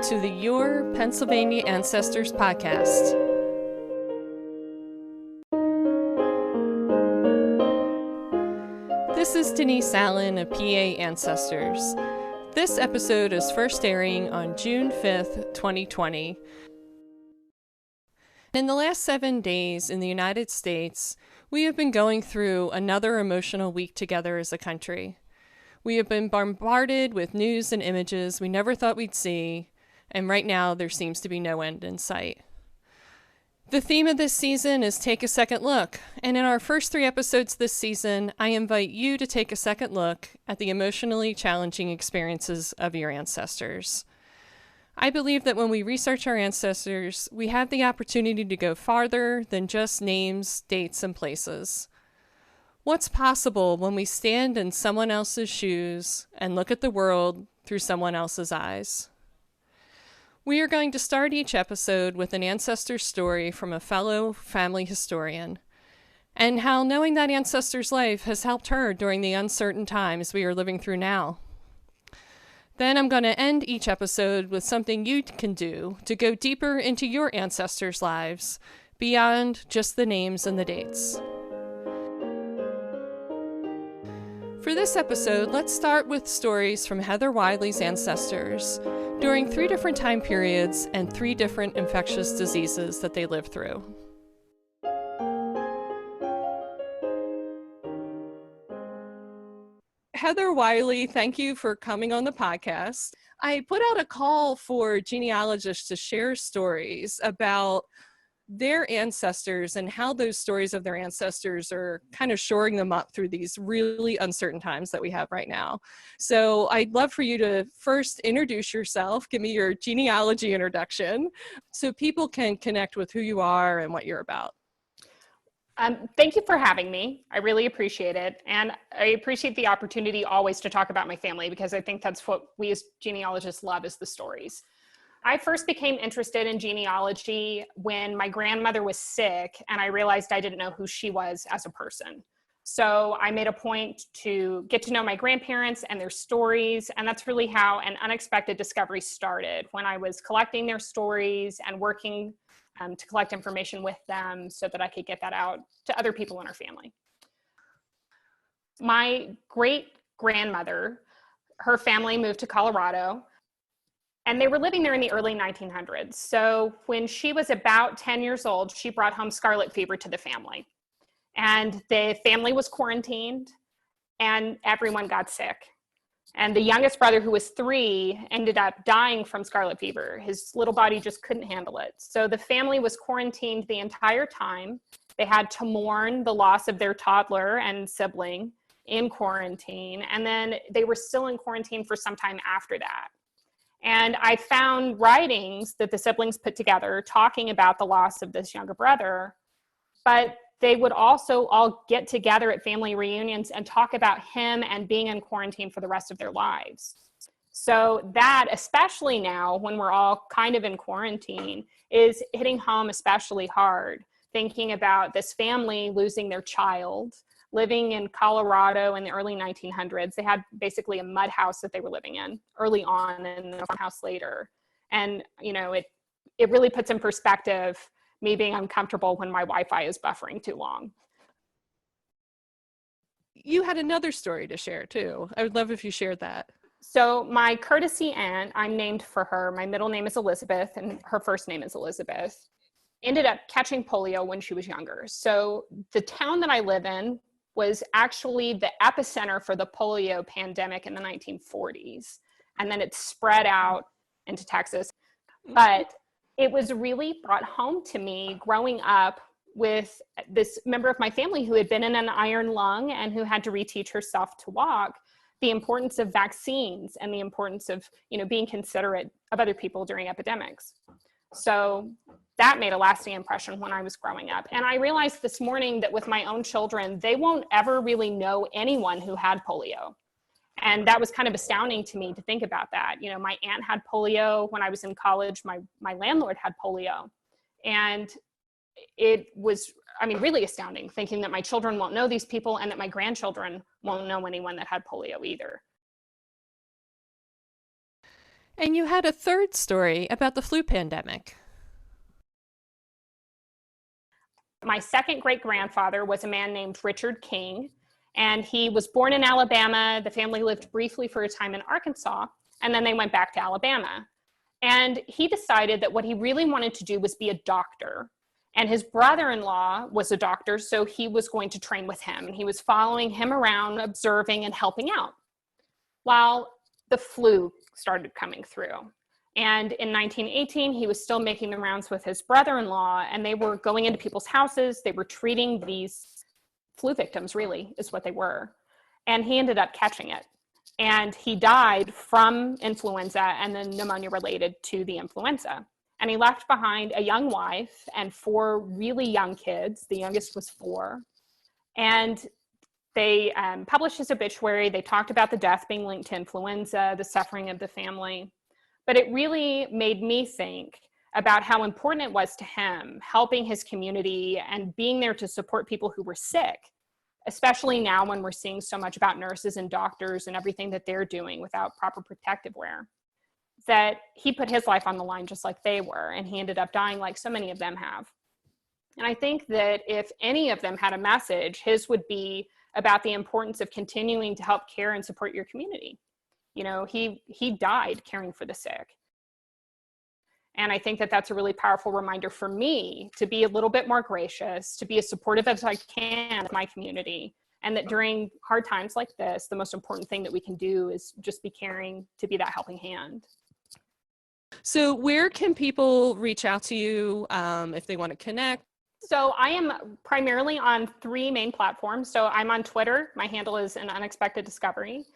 Welcome to the Your Pennsylvania Ancestors podcast. This is Denise Allen of PA Ancestors. This episode is first airing on June 5th, 2020. In the last 7 days in the United States, we have been going through another emotional week together as a country. We have been bombarded with news and images we never thought we'd see, and right now there seems to be no end in sight. The theme of this season is Take a Second Look, and in our first 3 episodes this season, I invite you to take a second look at the emotionally challenging experiences of your ancestors. I believe that when we research our ancestors, we have the opportunity to go farther than just names, dates, and places. What's possible when we stand in someone else's shoes and look at the world through someone else's eyes? We are going to start each episode with an ancestor story from a fellow family historian, and how knowing that ancestor's life has helped her during the uncertain times we are living through now. Then I'm going to end each episode with something you can do to go deeper into your ancestors' lives, beyond just the names and the dates. For this episode, let's start with stories from Heather Wylie's ancestors during 3 different time periods and 3 different infectious diseases that they lived through. Heather Wylie, thank you for coming on the podcast. I put out a call for genealogists to share stories about their ancestors and how those stories of their ancestors are kind of shoring them up through these really uncertain times that we have right now. So I'd love for you to first introduce yourself, give me your genealogy introduction, so people can connect with who you are and what you're about. Thank you for having me. I really appreciate it. And I appreciate the opportunity always to talk about my family, because I think that's what we as genealogists love, is the stories. I first became interested in genealogy when my grandmother was sick and I realized I didn't know who she was as a person. So I made a point to get to know my grandparents and their stories. And that's really how an unexpected discovery started, when I was collecting their stories and working to collect information with them so that I could get that out to other people in our family. My great-grandmother, her family moved to Colorado, and they were living there in the early 1900s. So when she was about 10 years old, she brought home scarlet fever to the family. And the family was quarantined, and everyone got sick. And the youngest brother, who was 3, ended up dying from scarlet fever. His little body just couldn't handle it. So the family was quarantined the entire time. They had to mourn the loss of their toddler and sibling in quarantine. And then they were still in quarantine for some time after that. And I found writings that the siblings put together talking about the loss of this younger brother, but they would also all get together at family reunions and talk about him and being in quarantine for the rest of their lives. So that, especially now when we're all kind of in quarantine, is hitting home especially hard, thinking about this family losing their child, living in Colorado in the early 1900s. They had basically a mud house that they were living in early on, and then a farmhouse later. And, you know, it really puts in perspective me being uncomfortable when my Wi-Fi is buffering too long. You had another story to share too. I would love if you shared that. So my courtesy aunt, I'm named for her. My middle name is Elizabeth and her first name is Elizabeth, ended up catching polio when she was younger. So the town that I live in was actually the epicenter for the polio pandemic in the 1940s. And then it spread out into Texas. But it was really brought home to me growing up with this member of my family who had been in an iron lung and who had to reteach herself to walk, the importance of vaccines and the importance of, you know, being considerate of other people during epidemics. So that made a lasting impression when I was growing up. And I realized this morning that with my own children, they won't ever really know anyone who had polio. And that was kind of astounding to me to think about that. You know, my aunt had polio when I was in college. My landlord had polio. And it was, I mean, really astounding, thinking that my children won't know these people and that my grandchildren won't know anyone that had polio either. And you had a third story about the flu pandemic. My second great-grandfather was a man named Richard King, and he was born in Alabama. The family lived briefly for a time in Arkansas, and then they went back to Alabama. And he decided that what he really wanted to do was be a doctor. And his brother-in-law was a doctor, so he was going to train with him. And he was following him around, observing and helping out. While the flu started coming through. And in 1918, he was still making the rounds with his brother-in-law, and they were going into people's houses. They were treating these flu victims, really, is what they were. And he ended up catching it. And he died from influenza and then pneumonia related to the influenza. And he left behind a young wife and 4 really young kids. The youngest was 4. And they published his obituary. They talked about the death being linked to influenza, the suffering of the family. But it really made me think about how important it was to him, helping his community and being there to support people who were sick, especially now when we're seeing so much about nurses and doctors and everything that they're doing without proper protective wear, that he put his life on the line just like they were, and he ended up dying like so many of them have. And I think that if any of them had a message, his would be about the importance of continuing to help care and support your community. You know, he died caring for the sick. And I think that that's a really powerful reminder for me to be a little bit more gracious, to be as supportive as I can of my community. And that during hard times like this, the most important thing that we can do is just be caring, to be that helping hand. So where can people reach out to you if they want to connect? So I am primarily on 3 main platforms. So I'm on Twitter. My handle is an unexpected discovery.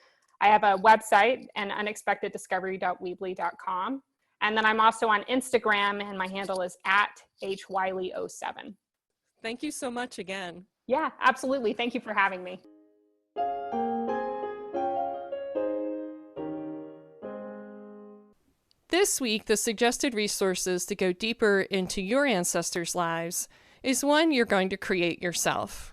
I have a website, an unexpecteddiscovery.weebly.com. And then I'm also on Instagram, and my handle is @hwylie07. Thank you so much again. Yeah, absolutely. Thank you for having me. This week, the suggested resources to go deeper into your ancestors' lives is one you're going to create yourself.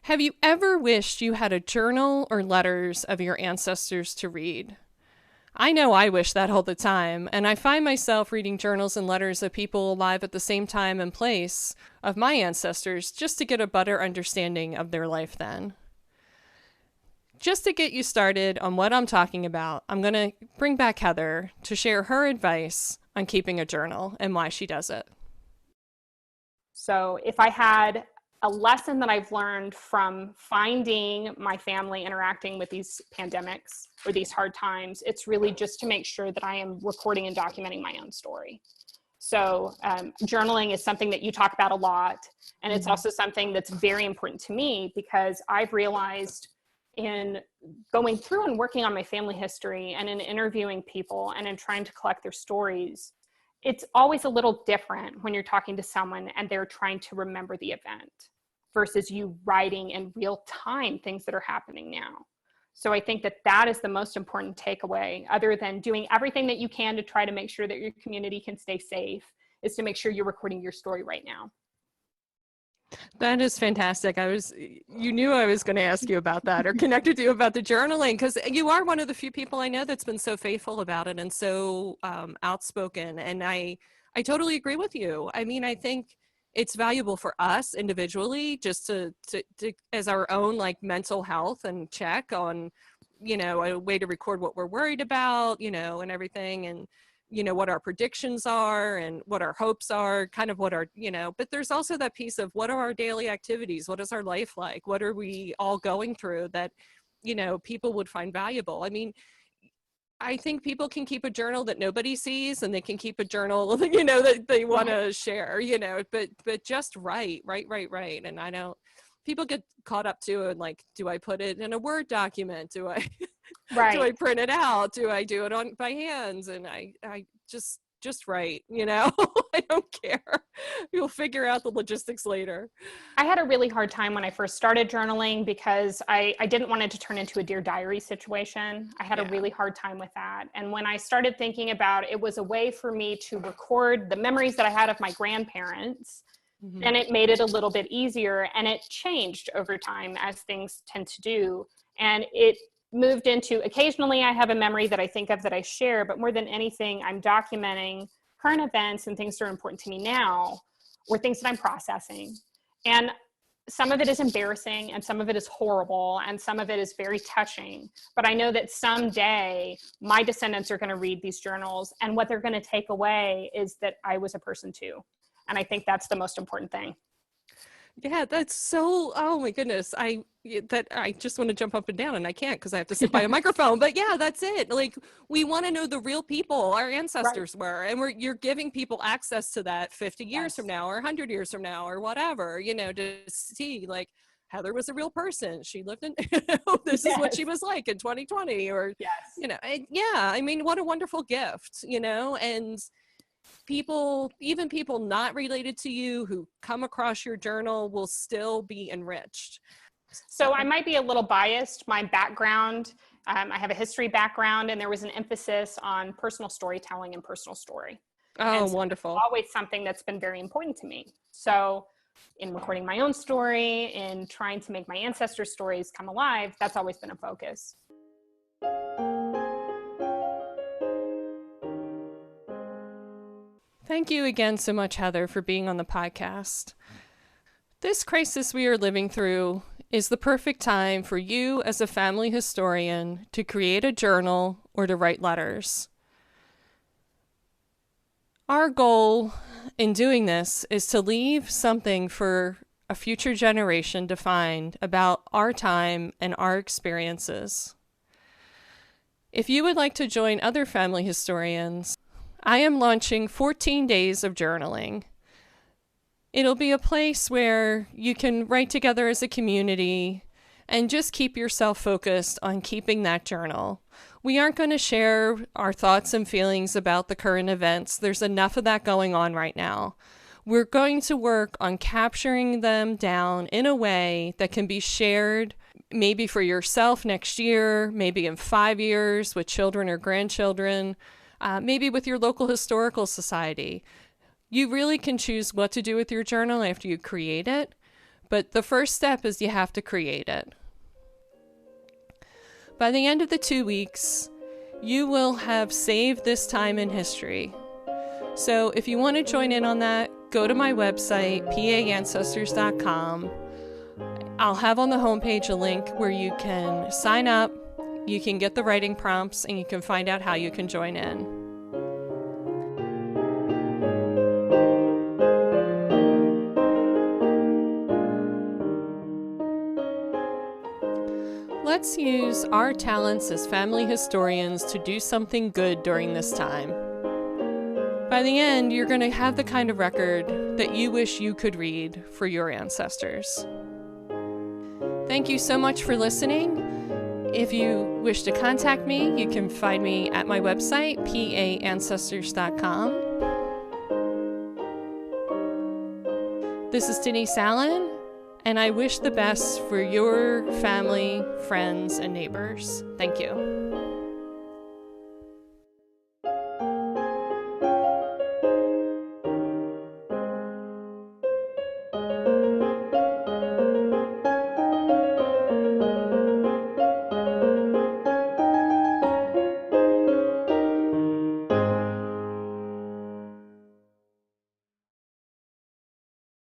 Have you ever wished you had a journal or letters of your ancestors to read? I know I wish that all the time, and I find myself reading journals and letters of people alive at the same time and place of my ancestors just to get a better understanding of their life then. Just to get you started on what I'm talking about, I'm going to bring back Heather to share her advice on keeping a journal and why she does it. So if I had a lesson that I've learned from finding my family interacting with these pandemics or these hard times, it's really just to make sure that I am recording and documenting my own story. So journaling is something that you talk about a lot. And it's also something that's very important to me because I've realized in going through and working on my family history and in interviewing people and in trying to collect their stories, it's always a little different when you're talking to someone and they're trying to remember the event versus you writing in real time things that are happening now. So I think that that is the most important takeaway, other than doing everything that you can to try to make sure that your community can stay safe, is to make sure you're recording your story right now. That is fantastic. You knew I was going to ask you about that or connected to you about the journaling, because you are one of the few people I know that's been so faithful about it and so outspoken. And I totally agree with you. I mean, I think it's valuable for us individually just to as our own like mental health and check on, you know, a way to record what we're worried about, you know, and everything. And you know, what our predictions are and what our hopes are, kind of what our, you know, but there's also that piece of what are our daily activities? What is our life like? What are we all going through that, you know, people would find valuable? I mean, I think people can keep a journal that nobody sees, and they can keep a journal, you know, that they want to share, you know, but just write. And I don't, people get caught up to it, like, do I put it in a Word document? Do I, do I print it out? Do I do it on by hands? And I just write, you know, I don't care. You'll figure out the logistics later. I had a really hard time when I first started journaling because I didn't want it to turn into a Dear Diary situation. I had a really hard time with that. And when I started thinking about it was a way for me to record the memories that I had of my grandparents, then it made it a little bit easier, and it changed over time as things tend to do. And it moved into, occasionally I have a memory that I think of that I share, but more than anything, I'm documenting current events and things that are important to me now, or things that I'm processing. And some of it is embarrassing, and some of it is horrible, and some of it is very touching. But I know that someday my descendants are going to read these journals, and what they're going to take away is that I was a person too. And I think that's the most important thing. Yeah, that's so, oh my goodness. I just want to jump up and down, and I can't because I have to sit by a microphone. But yeah, that's it. Like, we want to know the real people our ancestors were, and you're giving people access to that 50 years from now, or 100 years from now, or whatever, to see, like, Heather was a real person. She lived in, this is what she was like in 2020, or, I mean, what a wonderful gift, and even people not related to you who come across your journal will still be enriched. So I might be a little biased. My background, I have a history background, and there was an emphasis on personal storytelling and personal story. Oh, so wonderful. Always something that's been very important to me. So in recording my own story, in trying to make my ancestors' stories come alive, that's always been a focus. Thank you again so much, Heather, for being on the podcast. This crisis we are living through is the perfect time for you as a family historian to create a journal or to write letters. Our goal in doing this is to leave something for a future generation to find about our time and our experiences. If you would like to join other family historians, I am launching 14 days of journaling. It'll be a place where you can write together as a community and just keep yourself focused on keeping that journal. We aren't going to share our thoughts and feelings about the current events. There's enough of that going on right now. We're going to work on capturing them down in a way that can be shared maybe for yourself next year, maybe in 5 years with children or grandchildren, maybe with your local historical society. You really can choose what to do with your journal after you create it, but the first step is you have to create it. By the end of the 2 weeks, you will have saved this time in history. So if you want to join in on that, go to my website, paancestors.com. I'll have on the homepage a link where you can sign up, you can get the writing prompts, and you can find out how you can join in. Let's use our talents as family historians to do something good during this time. By the end, you're going to have the kind of record that you wish you could read for your ancestors. Thank you so much for listening. If you wish to contact me, you can find me at my website, paancestors.com. This is Denise Allen, and I wish the best for your family, friends, and neighbors. Thank you.